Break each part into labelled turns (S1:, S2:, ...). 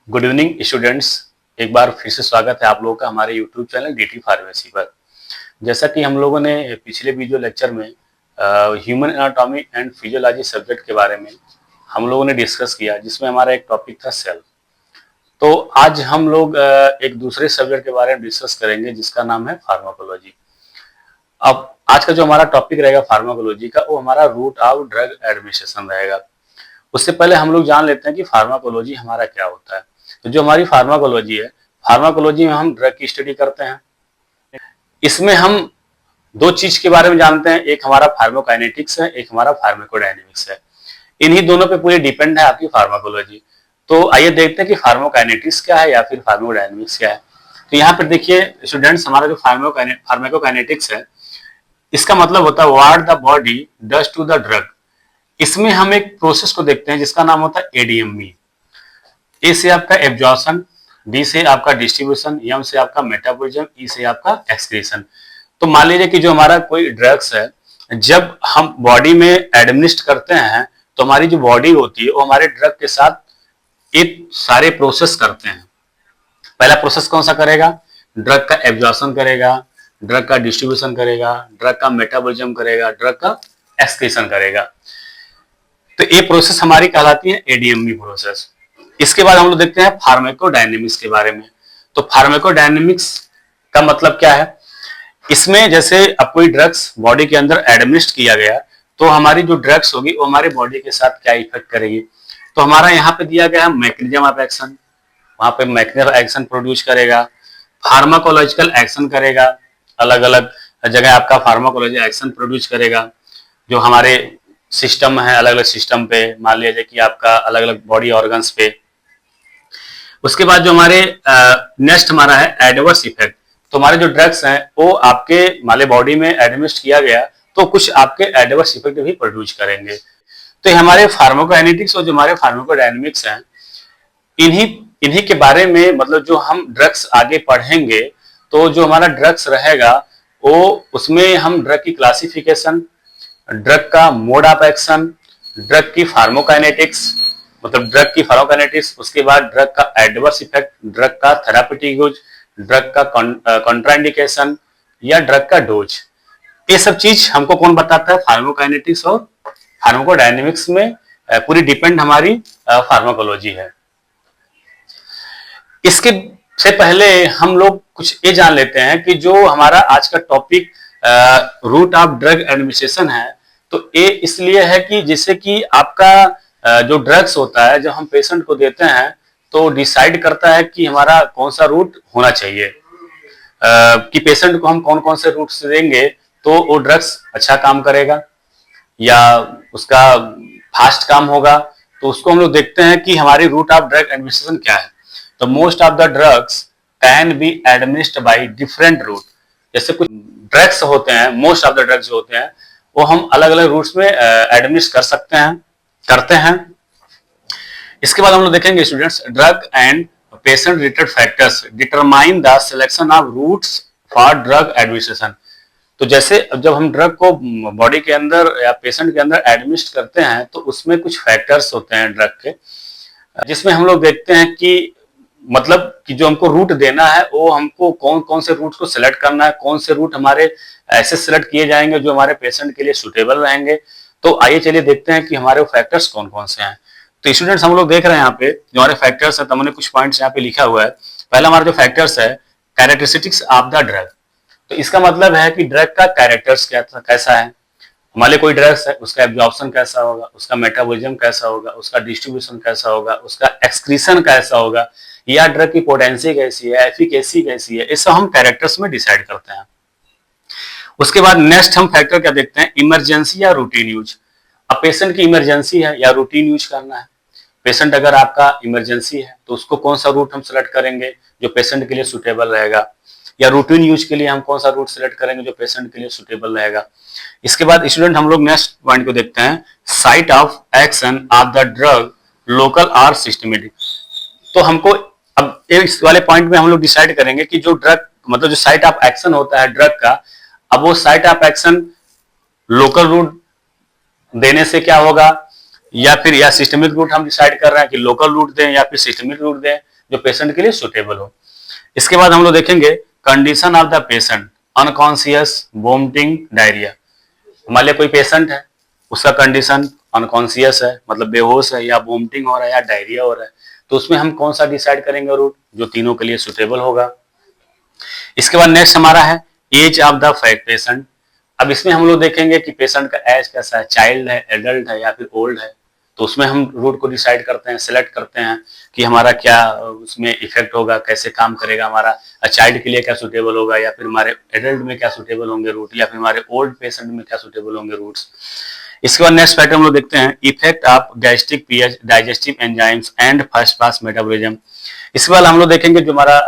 S1: Good evening students. एक बार फिर से स्वागत है आप लोगों का हमारे यूट्यूब चैनल डीटी फार्मेसी पर। जैसा कि हम लोगों ने पिछले वीडियो लेक्चर में human anatomy and physiology subject के बारे में हम लोगों ने डिस्कस किया, जिसमें हमारा एक टॉपिक था सेल। तो आज हम लोग एक दूसरे सब्जेक्ट के बारे में डिस्कस करेंगे जिसका नाम है फार्माकोलॉजी। अब आज का जो हमारा टॉपिक रहेगा फार्माकोलॉजी का, वो हमारा रूट ऑफ ड्रग एडमिनिस्ट्रेशन रहेगा। उससे पहले हम लोग जान लेते हैं कि फार्माकोलॉजी हमारा क्या होता है। तो जो हमारी फार्माकोलॉजी है, फार्माकोलॉजी में हम ड्रग की स्टडी करते हैं। इसमें हम दो चीज के बारे में जानते हैं, एक हमारा फार्माकोकाइनेटिक्स है, एक हमारा फार्माकोडायनेमिक्स है। इन्हीं दोनों पे पूरी डिपेंड है आपकी फार्माकोलॉजी। तो आइए देखते हैं कि फार्माकोकाइनेटिक्स क्या है या फिर फार्माकोडायनेमिक्स क्या है। तो यहाँ पर देखिए स्टूडेंट्स, हमारा जो फार्माकोकाइनेटिक्स है, इसका मतलब होता है what the body does to the drug. इसमें हम एक प्रोसेस को देखते हैं जिसका नाम होता है एडीएमई। ए से आपका एब्जॉर्प्शन, डी से आपका डिस्ट्रीब्यूशन, एम से आपका मेटाबॉलिज्म, ई से आपका एक्सक्रीशन। तो मान लीजिए कि जो हमारा कोई ड्रग्स है, जब हम बॉडी में एडमिनिस्ट करते हैं तो हमारी जो बॉडी होती है वो हमारे ड्रग के साथ एक सारे प्रोसेस करते हैं। पहला प्रोसेस कौन सा करेगा? ड्रग का एब्जॉर्प्शन करेगा, ड्रग का डिस्ट्रीब्यूशन करेगा, ड्रग का मेटाबॉलिज्म करेगा, ड्रग का एक्सक्रीशन करेगा। तो ये प्रोसेस हमारी कहलाती है एडीएमई प्रोसेस। इसके बाद हम लोग देखते हैं फार्माकोडायनेमिक्स के बारे में। तो फार्माकोडायनेमिक्स का मतलब क्या है? इसमें जैसे अब कोई ड्रग्स बॉडी के अंदर एडमिनिस्ट किया गया तो हमारी जो ड्रग्स होगी वो हमारे बॉडी के साथ क्या इफेक्ट करेगी। तो हमारा यहाँ पे दिया गया है मैकेनिज्म ऑफ एक्शन, वहां पे मैकेनिज्म ऑफ एक्शन प्रोड्यूस करेगा, फार्माकोलॉजिकल एक्शन करेगा, अलग अलग जगह आपका फार्माकोलॉजी एक्शन प्रोड्यूस करेगा। जो हमारे सिस्टम है, अलग अलग सिस्टम पे, मान लीजिए कि आपका अलग अलग बॉडी ऑर्गन्स पे। उसके बाद जो हमारे नेक्स्ट हमारा है एडवर्स इफेक्ट। तो हमारे जो ड्रग्स हैं वो आपके हमारे बॉडी में एडमिनिस्ट किया गया तो कुछ आपके एडवर्स इफेक्ट भी प्रोड्यूस करेंगे। तो ये हमारे फार्माकोकाइनेटिक्स और जो हमारे फार्माकोडायनेमिक्स हैं, इन्हीं इन्हीं के बारे में, मतलब जो हम ड्रग्स आगे पढ़ेंगे तो जो हमारा ड्रग्स रहेगा वो उसमें हम ड्रग की क्लासिफिकेशन, ड्रग का मोड ऑफ एक्शन, ड्रग की फार्माकोकाइनेटिक्स, मतलब ड्रग की फार्माकोकाइनेटिक्स, उसके बाद ड्रग का एडवर्स इफेक्ट, ड्रग का थेराप्यूटिक यूज, ड्रग का कॉन्ट्राइंडिकेशन या ड्रग का डोज। ये सब चीज हमको कौन बताता है? फार्माकोकाइनेटिक्स और फार्माकोडायनेमिक्स में पूरी डिपेंड हमारी फार्माकोलॉजी है। इसके से पहले हम लोग कुछ ये जान लेते हैं कि जो हमारा आज का topic route of drug administration है, तो ये इसलिए है कि जिससे कि आपका जो ड्रग्स होता है, जब हम पेशेंट को देते हैं तो डिसाइड करता है कि हमारा कौन सा रूट होना चाहिए, कि पेशेंट को हम कौन कौन से रूट से देंगे तो वो ड्रग्स अच्छा काम करेगा या उसका फास्ट काम होगा। तो उसको हम लोग देखते हैं कि हमारी रूट ऑफ ड्रग एडमिनिस्ट्रेशन क्या है। तो most of the drugs can be administered by different route. जैसे कुछ ड्रग्स होते हैं, मोस्ट ऑफ द ड्रग्स जो होते हैं वो हम अलग अलग रूट्स में एडमिनिस्ट कर सकते हैं, करते हैं। इसके बाद हम लोग देखेंगे students, drug and patient related factors determine the selection of routes for drug administration. तो जैसे जब हम ड्रग को बॉडी के अंदर या पेशेंट के अंदर एडमिनिस्ट करते हैं तो उसमें कुछ फैक्टर्स होते हैं ड्रग के, जिसमें हम लोग देखते हैं कि मतलब कि जो हमको रूट देना है वो हमको कौन कौन से रूट को सिलेक्ट करना है, कौन से रूट हमारे ऐसे सिलेक्ट किए जाएंगे जो हमारे पेशेंट के लिए सुटेबल रहेंगे। तो आइए चलिए देखते हैं कि हमारे फैक्टर्स कौन कौन से हैं। तो स्टूडेंट्स, हम लोग देख रहे हैं यहाँ पे जो हमारे फैक्टर्स है, तो हमने कुछ पॉइंट्स यहाँ पे लिखा हुआ है। पहला हमारा जो फैक्टर्स है, कैरेक्टरिस्टिक्स ऑफ द ड्रग। तो इसका मतलब है कि ड्रग का कैरेक्टर्स कैसा है। हमारे कोई ड्रग्स है, उसका एब्जॉर्प्शन कैसा होगा, उसका मेटाबॉलिज्म कैसा होगा, उसका डिस्ट्रीब्यूशन कैसा होगा, उसका एक्सक्रीशन कैसा होगा, या ड्रग की पोटेंसी कैसी है, एफिकेसी कैसी है, ये सब हम कैरेक्टर्स में डिसाइड करते हैं। उसके बाद नेक्स्ट हम फैक्टर क्या देखते हैं, इमरजेंसी या रूटीन यूज। अब पेशेंट की इमरजेंसी है या रूटीन यूज करना है। पेशेंट अगर आपका इमरजेंसी है तो उसको कौन सा रूट हम सेलेक्ट करेंगे जो पेशेंट के लिए सुटेबल रहेगा, या रूटीन यूज के लिए हम कौन सा रूट सेलेक्ट करेंगे जो पेशेंट के लिए सुटेबल रहेगा। इसके बाद स्टूडेंट हम लोग नेक्स्ट पॉइंट को देखते हैं, site of action of the drug local और सिस्टमेटिक। तो हमको अब इस वाले पॉइंट में हम लोग डिसाइड करेंगे कि जो ड्रग, मतलब जो साइट ऑफ एक्शन होता है ड्रग का, अब वो site of action local route देने से क्या होगा, या फिर या सिस्टमिक रूट हम डिसाइड कर रहे हैं कि लोकल रूट दें या फिर सिस्टमिक रूट दें। जो पेशेंट के लिए सुटेबल हो। इसके बाद हम लोग देखेंगे condition of the patient, unconscious, vomiting, diarrhoea. मान लिया कोई पेशेंट है, उसका कंडीशन अनकॉन्शियस है, मतलब बेहोश है, या वोमिटिंग हो रहा है, या डायरिया हो रहा है, तो उसमें हम कौन सा डिसाइड करेंगे रूट, जो तीनों के लिए सुटेबल होगा। इसके बाद नेक्स्ट हमारा है एज ऑफ द पेशेंट। अब इसमें हम लोग देखेंगे कि पेशेंट का एज कैसा है, चाइल्ड है, एडल्ट है, या फिर ओल्ड है। तो उसमें हम रूट को डिसाइड करते हैं, सिलेक्ट करते हैं कि हमारा क्या उसमें इफेक्ट होगा, कैसे काम करेगा हमारा, चाइल्ड के लिए क्या सुटेबल होगा, या फिर हमारे एडल्ट में क्या सुटेबल होंगे रूट, या फिर हमारे ओल्ड पेशेंट में क्या सुटेबल होंगे रूट्स। इसके बाद नेक्स्ट पैटर्न हम लोग देखते हैं effect of gastric pH, digestive enzymes and first pass metabolism. इसके बाद हम लोग देखेंगे जो हमारा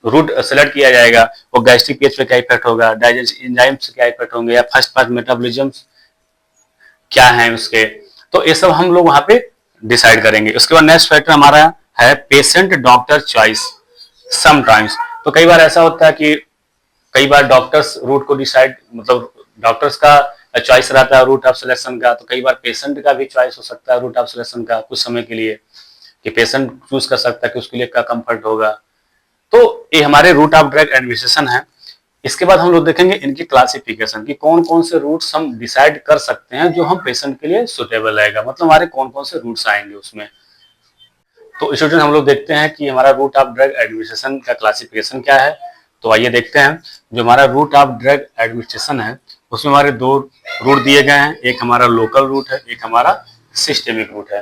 S1: रूट सेलेक्ट किया जाएगा वो गैस्ट्रिक पीएच पे क्या इफेक्ट होगा, डाइजेस्टिव एंजाइम से क्या इफेक्ट होंगे, या फर्स्ट पास मेटाबॉलिज्म क्या है उसके। तो ये सब हम लोग वहां पे डिसाइड करेंगे। उसके बाद नेक्स्ट फैक्टर हमारा है पेशेंट डॉक्टर चॉइस। समटाइम्स, तो कई बार ऐसा होता है कि कई बार डॉक्टर्स रूट को डिसाइड, मतलब डॉक्टर्स का चॉइस रहता है रूट ऑफ सिलेक्शन का, तो कई बार पेशेंट का भी चॉइस हो सकता है रूट ऑफ सिलेक्शन का कुछ समय के लिए, कि पेशेंट चूज कर सकता है कि उसके लिए क्या कंफर्ट होगा। तो ये हमारे रूट ऑफ ड्रग एडमिनिस्ट्रेशन है। इसके बाद हम लोग देखेंगे इनकी क्लासिफिकेशन, कि कौन कौन से रूट्स हम डिसाइड कर सकते हैं जो हम पेशेंट के लिए सुटेबल रहेगा, मतलब हमारे कौन कौन से रूट्स आएंगे उसमें। तो स्टूडेंट हम लोग देखते हैं कि हमारा रूट ऑफ ड्रग एडमिनिस्ट्रेशन का क्लासिफिकेशन क्या है। तो आइए देखते हैं। जो हमारा रूट ऑफ ड्रग एडमिनिस्ट्रेशन है उसमें हमारे दो रूट दिए गए हैं, एक हमारा लोकल रूट है, एक हमारा सिस्टेमिक रूट है।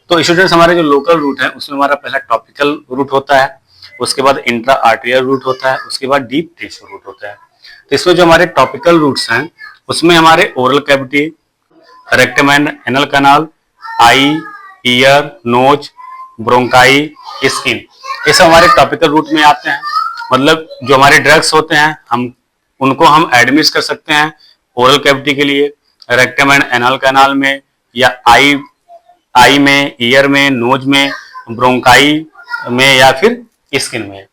S1: तो स्टूडेंट्स हमारे जो लोकल रूट है उसमें हमारा पहला टॉपिकल रूट होता है, उसके बाद इंट्रा आर्टेरियल रूट होता है, उसके बाद डीप टिश्यू रूट होता है। तो इसमें जो हमारे टॉपिकल रूट्स हैं उसमें हमारे oral cavity, rectum and anal canal, eye, ear, nose, bronchi, skin, ये सब हमारे टॉपिकल रूट में आते हैं। मतलब जो हमारे ड्रग्स होते हैं हम उनको हम एडमिट कर सकते हैं ओरल कैविटी के लिए, रेक्टम एंड एनल कैनाल में, या आई में, ईयर में, नोज में, ब्रोंकाई में, या फिर स्किन में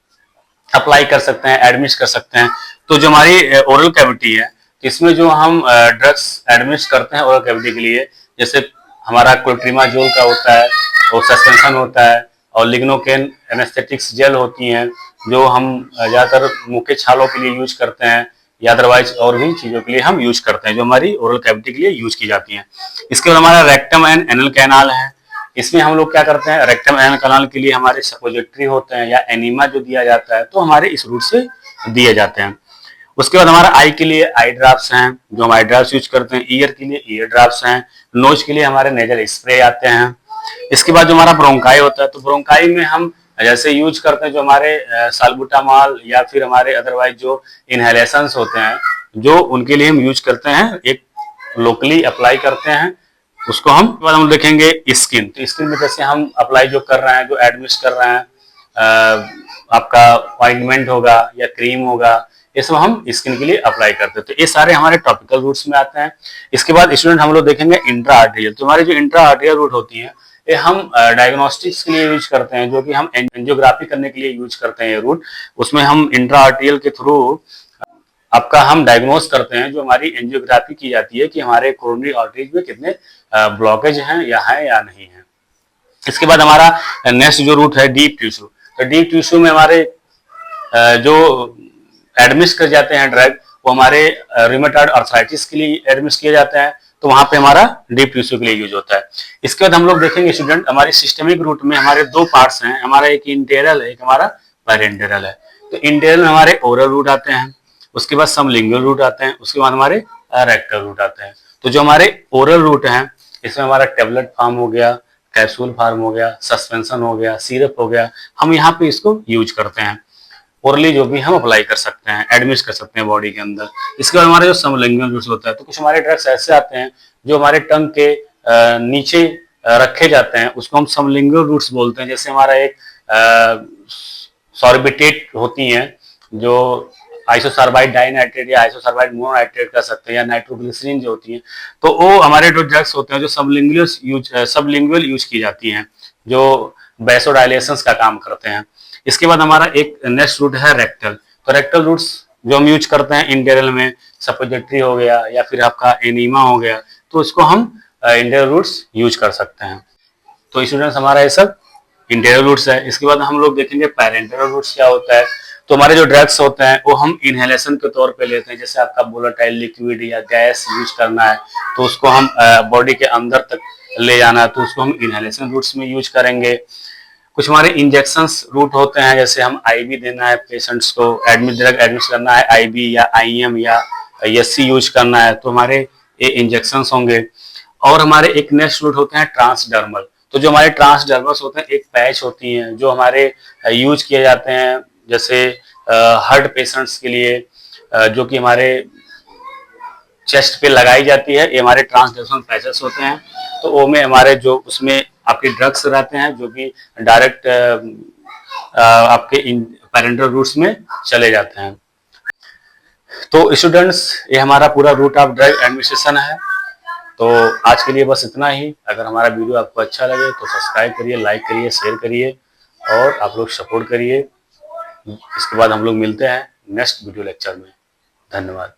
S1: अप्लाई कर सकते हैं, एडमिट कर सकते हैं। तो जो हमारी ओरल कैविटी है इसमें जो हम ड्रग्स एडमिट करते हैं ओरल कैविटी के लिए, जैसे हमारा क्लोट्रिमाजोल का होता है, वो सस्पेंशन होता है, और लिग्नोकेन एनेस्थेटिक्स जेल होती हैं जो हम ज्यादातर मुंह के छालों के लिए यूज करते हैं, या अदरवाइज और भी चीजों के लिए हम यूज करते हैं जो हमारी ओरल कैविटी के लिए यूज की जाती हैं। इसके बाद हमारा रेक्टम एंड एनल कैनाल है। इसमें हम लोग क्या करते हैं, रेक्टम एनल कैनाल के लिए हमारे सपोजिटरी होते हैं या एनीमा जो दिया जाता है तो हमारे इस रूट से दिए जाते हैं। उसके बाद हमारा आई के लिए आई ड्रॉप्स हैं जो हम आई ड्रॉप्स यूज करते हैं, ईयर के लिए ईयर ड्रॉप्स हैं, नोज के लिए हमारे नेजल स्प्रे आते हैं। इसके बाद जो हमारा ब्रोंकाई होता है तो ब्रोंकाई में हम जैसे यूज करते हैं जो हमारे साल्बुटामॉल या फिर हमारे अदरवाइज जो इनहेलेशंस होते हैं जो उनके लिए हम यूज करते हैं, एक लोकली अप्लाई करते हैं उसको हम। बाद हम देखेंगे स्किन, तो स्किन में जैसे हम अप्लाई जो कर रहे हैं, जो एडमिट कर रहे हैं, आपका ऑइंटमेंट होगा या क्रीम होगा, ये सब हम स्किन के लिए अप्लाई करते हैं। तो ये सारे हमारे टॉपिकल रूट्स में आते हैं। इसके बाद स्टूडेंट हम लोग देखेंगे इंट्रा आर्टेरियल। तो हमारी जो इंट्रा आर्टेरियल रूट होती है ये हम डायग्नोस्टिक्स के लिए यूज करते हैं, जो कि हम एंजियोग्राफी करने के लिए यूज करते हैं ये रूट। उसमें हम इंट्रा आर्टेरियल के थ्रू आपका हम डायग्नोस करते हैं, जो हमारी एंजियोग्राफी की जाती है कि हमारे कोरोनरी आर्टरीज में कितने ब्लॉकेज हैं या नहीं है। इसके बाद हमारा नेक्स्ट जो रूट है डीप टिश्यू। तो डीप टिश्यू में हमारे जो एडमिट कर जाते हैं ड्रग वो हमारे रूमेटॉइड आर्थराइटिस के लिए एडमिट किए जाते हैं, तो वहां पे हमारा डीप टिश्यू के लिए यूज होता है। इसके बाद हम लोग देखेंगे स्टूडेंट हमारे सिस्टमिक रूट में हमारे दो पार्ट्स हैं, हमारा एक इंटेरियल है, एक हमारा पैरेंटेरल है। तो इंटेरियल में हमारे ओरल रूट आते हैं, उसके बाद सबलिंगुअल रूट आते हैं, उसके बाद हमारे रेक्टल रूट आते हैं। तो जो हमारे ओरल रूट हैं इसमें हमारा टेबलेट फॉर्म हो गया, कैप्सूल फॉर्म हो गया, सस्पेंशन हो गया, सिरप हो गया, हम यहाँ पे इसको यूज करते हैं। ओरली जो भी हम अप्लाई कर सकते हैं, एडमिट कर सकते हैं बॉडी के अंदर। इसके बाद हमारे जो सबलिंगुअल रूट्स होता है, तो कुछ हमारे ड्रग्स ऐसे आते हैं जो हमारे टंग के नीचे रखे जाते हैं, उसको हम सबलिंगुअल रूट्स बोलते हैं। जैसे हमारा एक सॉर्बिटेट होती हैं जो आइसोसार्बाइड डाइनाइट्रेट या आइसोसार्बाइड मोनोनाइट्रेट कर सकते हैं, या नाइट्रोग्लिसरीन जो होती है, तो वो हमारे जो ड्रग्स होते हैं जो सबलिंगुअल यूज की जाती हैं, जो वैसोडाइलेशंस का काम करते हैं। इसके बाद हमारा एक नेक्स्ट रूट है रेक्टल। तो रेक्टल रूट्स जो हम यूज करते हैं इंटेरियल में, सपोजिटरी हो गया या फिर आपका एनीमा हो गया, तो इसको हम इंटेरियल रूट्स यूज कर सकते हैं। तो स्टूडेंट्स हमारा ये सब इंटेरल रूट्स है। इसके बाद हम लोग देखेंगे पैरेंटल रूट्स क्या होता है। तो हमारे जो ड्रग्स होते हैं वो हम इनहेलेशन के तौर पे लेते हैं, जैसे आपका वोलेटाइल लिक्विड या गैस यूज करना है तो उसको हम बॉडी के अंदर तक ले जाना है तो उसको हम इनहेलेशन रूट्स में यूज करेंगे। कुछ हमारे इंजेक्शंस रूट होते हैं, जैसे हम आईवी देना है पेशेंट्स को, ड्रग एडमिट करना है आईवी या आईएम या एससी यूज करना है तो हमारे ये इंजेक्शंस होंगे। और हमारे एक नेक्स्ट रूट होते हैं ट्रांसडर्मल। तो जो हमारे ट्रांसडर्मल्स होते हैं एक पैच होती हैं जो हमारे यूज किए जाते हैं, जैसे हार्ट पेशेंट्स के लिए जो कि हमारे चेस्ट पे लगाई जाती है, ये हमारे ट्रांसडर्मल पैचेस होते हैं। तो वो में हमारे जो उसमें आपके ड्रग्स रहते हैं जो कि डायरेक्ट आपके पैरेंटल रूट्स में चले जाते हैं। तो स्टूडेंट्स ये हमारा पूरा रूट ऑफ ड्रग एडमिनिस्ट्रेशन है। तो आज के लिए बस इतना ही। अगर हमारा वीडियो आपको अच्छा लगे तो सब्सक्राइब करिए, लाइक करिए, शेयर करिए और आप लोग सपोर्ट करिए। इसके बाद हम लोग मिलते हैं नेक्स्ट वीडियो लेक्चर में। धन्यवाद।